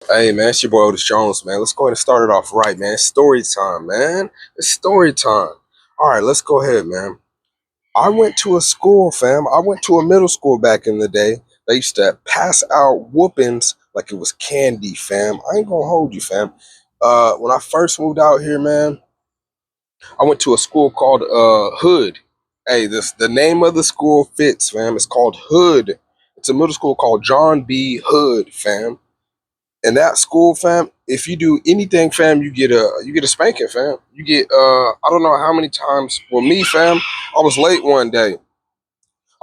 Hey man, it's your boy Otis Jones, man. Let's go ahead and start it off right, man. Story time, man. It's story time. All right, let's go ahead, man. I went to a school, fam. I went to a middle school back in the day. They used to pass out whoopings like it was candy, fam. I ain't gonna hold you, fam. When I first moved out here, man, I went to a school called Hood. Hey, this the name of the school fits, fam. It's called Hood. It's a middle school called John B. Hood, fam. In that school, fam, if you do anything, fam, you get a spanking, fam. You get I don't know how many times. Well, me, fam, I was late one day.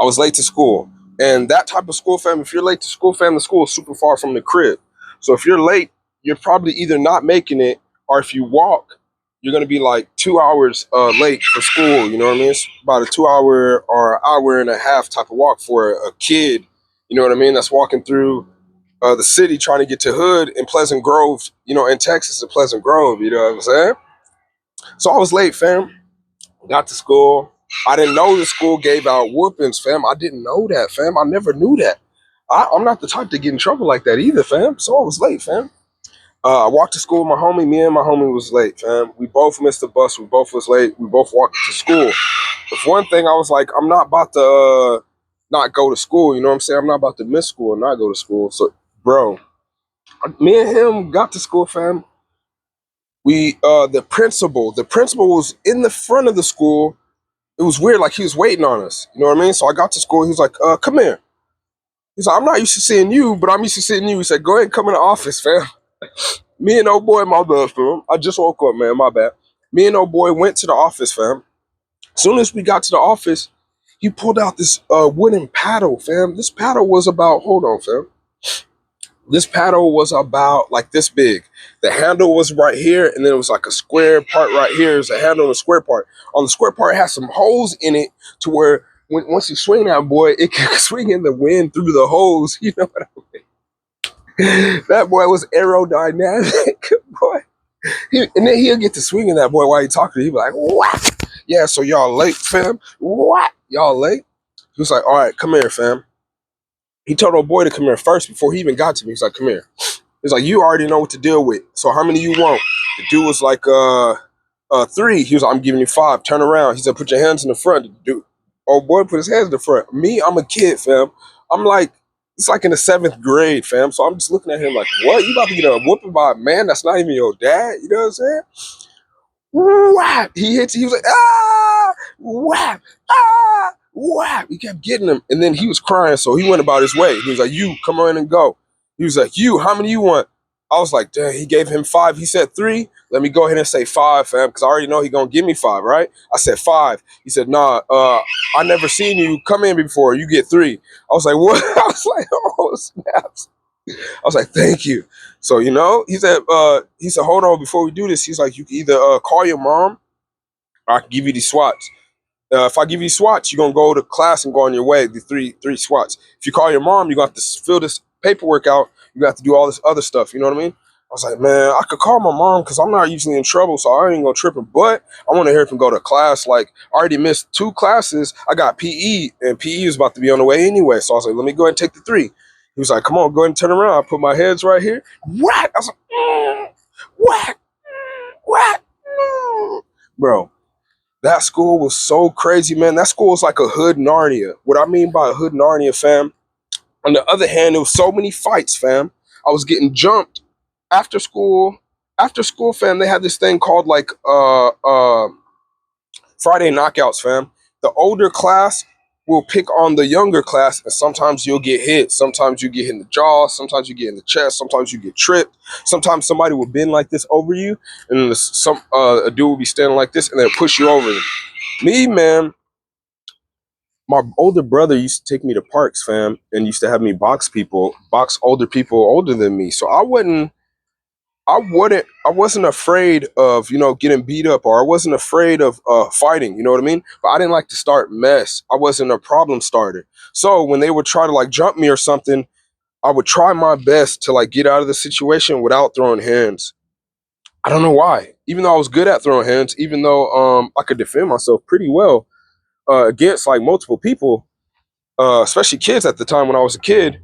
I was late to school, and that type of school, fam. If you're late to school, fam, the school is super far from the crib. So if you're late, you're probably either not making it, or if you walk, you're gonna be like 2 hours late for school. You know what I mean? It's about a 2 hour or hour and a half type of walk for a kid. You know what I mean? That's walking through the city trying to get to Hood in Pleasant Grove, in Texas, in Pleasant Grove, you know what I'm saying? So I was late, fam. Got to school. I didn't know the school gave out whoopings, fam. I didn't know that, fam. I never knew that. I'm not the type to get in trouble like that either, fam. So I was late, fam. I walked to school with my homie. Me and my homie was late, fam. We both missed the bus. We both was late. We both walked to school. But for one thing, I was like, I'm not about to not go to school. You know what I'm saying? I'm not about to miss school and not go to school. So, bro, me and him got to school, fam. The principal was in the front of the school. It was weird, like he was waiting on us. You know what I mean? So I got to school. He was like, come here. He's like, I'm not used to seeing you, but I'm used to seeing you. He said, go ahead and come in the office, fam. Me and old boy, my bad, fam. I just woke up, man. My bad. Me and old boy went to the office, fam. As soon as we got to the office, he pulled out this wooden paddle, fam. This paddle was about, hold on, fam. This paddle was about like this big. The handle was right here, and then it was like a square part right here. Is a handle and a square part. On the square part, it has some holes in it to where once you swing that boy, it can swing in the wind through the holes. You know what I mean? That boy was aerodynamic, boy. And then he'll get to swinging that boy while he talking. He'll be like, "What? Yeah, so y'all late, fam? What? Y'all late?" He was like, "All right, come here, fam." He told old boy to come here first before he even got to me. He's like, "Come here." He's like, "You already know what to deal with. So how many you want?" The dude was like, three. He was like, "I'm giving you five. Turn around." He said, "Put your hands in the front." The dude, old boy put his hands in the front. Me, I'm a kid, fam. I'm like, it's like in the seventh grade, fam. So I'm just looking at him like, what? You about to get a whooping by a man that's not even your dad? You know what I'm saying? Whap! He hits. He was like, ah, whap, ah, whap. He kept getting him, and then he was crying, so he went about his way. He was like, "You come on and go." He was like, "You, how many you want?" I was like, "Dang." He gave him five. He said three. Let me go ahead and say five, fam, because I already know he gonna give me five, right? I said five. He said, "Nah, I never seen you come in before. You get three." I was like, "What?" I was like, "Oh snaps!" I was like, "Thank you." So he said, "Hold on, before we do this," he's like, "You can either call your mom, or I can give you these swats. If I give you swats, you're gonna go to class and go on your way. The three swats. If you call your mom, you're gonna have to fill this paperwork out. You got to do all this other stuff. You know what I mean?" I was like, "Man, I could call my mom because I'm not usually in trouble, so I ain't gonna trip her. But I want to hear from go to class. Like, I already missed two classes. I got PE, and PE is about to be on the way anyway. So I was like, let me go ahead and take the three." He was like, "Come on, go ahead and turn around." I put my heads right here. What? I was like, what? What? Bro, that school was so crazy, man. That school was like a hood Narnia. What I mean by a hood Narnia, fam. On the other hand, there was so many fights, fam. I was getting jumped after school. After school, fam, they had this thing called like Friday knockouts, fam. The older class will pick on the younger class, and sometimes you'll get hit. Sometimes you get hit in the jaw. Sometimes you get in the chest. Sometimes you get tripped. Sometimes somebody will bend like this over you, and then a dude will be standing like this, and they'll push you over. Me, man, my older brother used to take me to parks, fam, and used to have me box older people older than me. So I wasn't afraid of, getting beat up, or I wasn't afraid of fighting, you know what I mean? But I didn't like to start mess. I wasn't a problem starter. So when they would try to like jump me or something, I would try my best to like get out of the situation without throwing hands. I don't know why. Even though I was good at throwing hands, even though I could defend myself pretty well against like multiple people, especially kids at the time when I was a kid.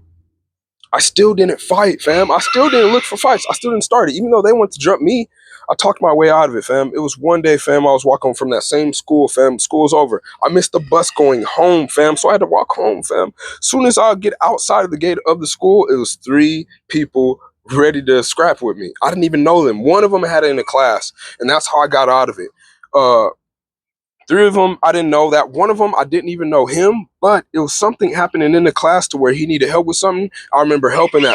I still didn't fight, fam. I still didn't look for fights. I still didn't start it. Even though they wanted to jump me, I talked my way out of it, fam. It was one day, fam, I was walking from that same school, fam. School's over. I missed the bus going home, fam, so I had to walk home, fam. Soon as I get outside of the gate of the school, it was 3 people ready to scrap with me. I didn't even know them. One of them had it in the class, and that's how I got out of it. Uh, 3 of them, I didn't know that. One of them, I didn't even know him, but it was something happening in the class to where he needed help with something. I remember helping him.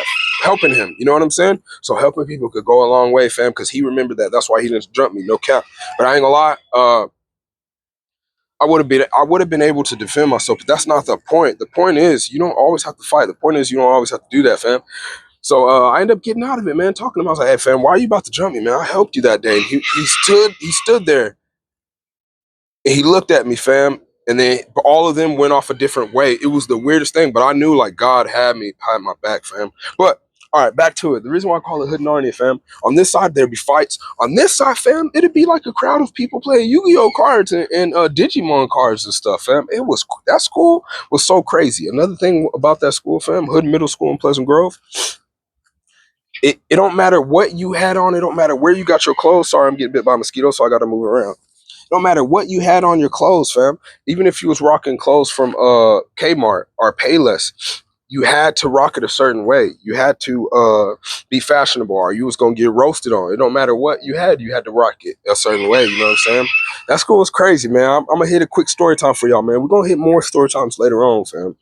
You know what I'm saying? So helping people could go a long way, fam, because he remembered that. That's why he didn't jump me, no cap. But I ain't gonna lie, I would have been able to defend myself, but that's not the point. The point is you don't always have to fight. The point is you don't always have to do that, fam. So I ended up getting out of it, man. Talking to him, I was like, "Hey, fam, why are you about to jump me, man? I helped you that day." And he stood there. And he looked at me, fam, and then all of them went off a different way. It was the weirdest thing, but I knew like God had my back, fam. But all right, back to it. The reason why I call it Hood Narnia, fam. On this side, there'd be fights. On this side, fam, it'd be like a crowd of people playing Yu-Gi-Oh cards and Digimon cards and stuff, fam. That school was so crazy. Another thing about that school, fam, Hood Middle School in Pleasant Grove. It don't matter what you had on. It don't matter where you got your clothes. Sorry, I'm getting bit by mosquitoes, so I got to move around. No matter what you had on your clothes, fam. Even if you was rocking clothes from Kmart or Payless, you had to rock it a certain way. You had to be fashionable, or you was gonna get roasted on. It don't matter what you had to rock it a certain way. You know what I'm saying? That school was crazy, man. I'm gonna hit a quick story time for y'all, man. We're gonna hit more story times later on, fam.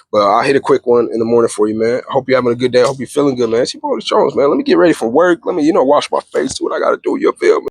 But I'll hit a quick one in the morning for you, man. I hope you're having a good day. I hope you're feeling good, man. It's your boy, Jones, man. Let me get ready for work. Let me, wash my face, do what I gotta do. You feel me?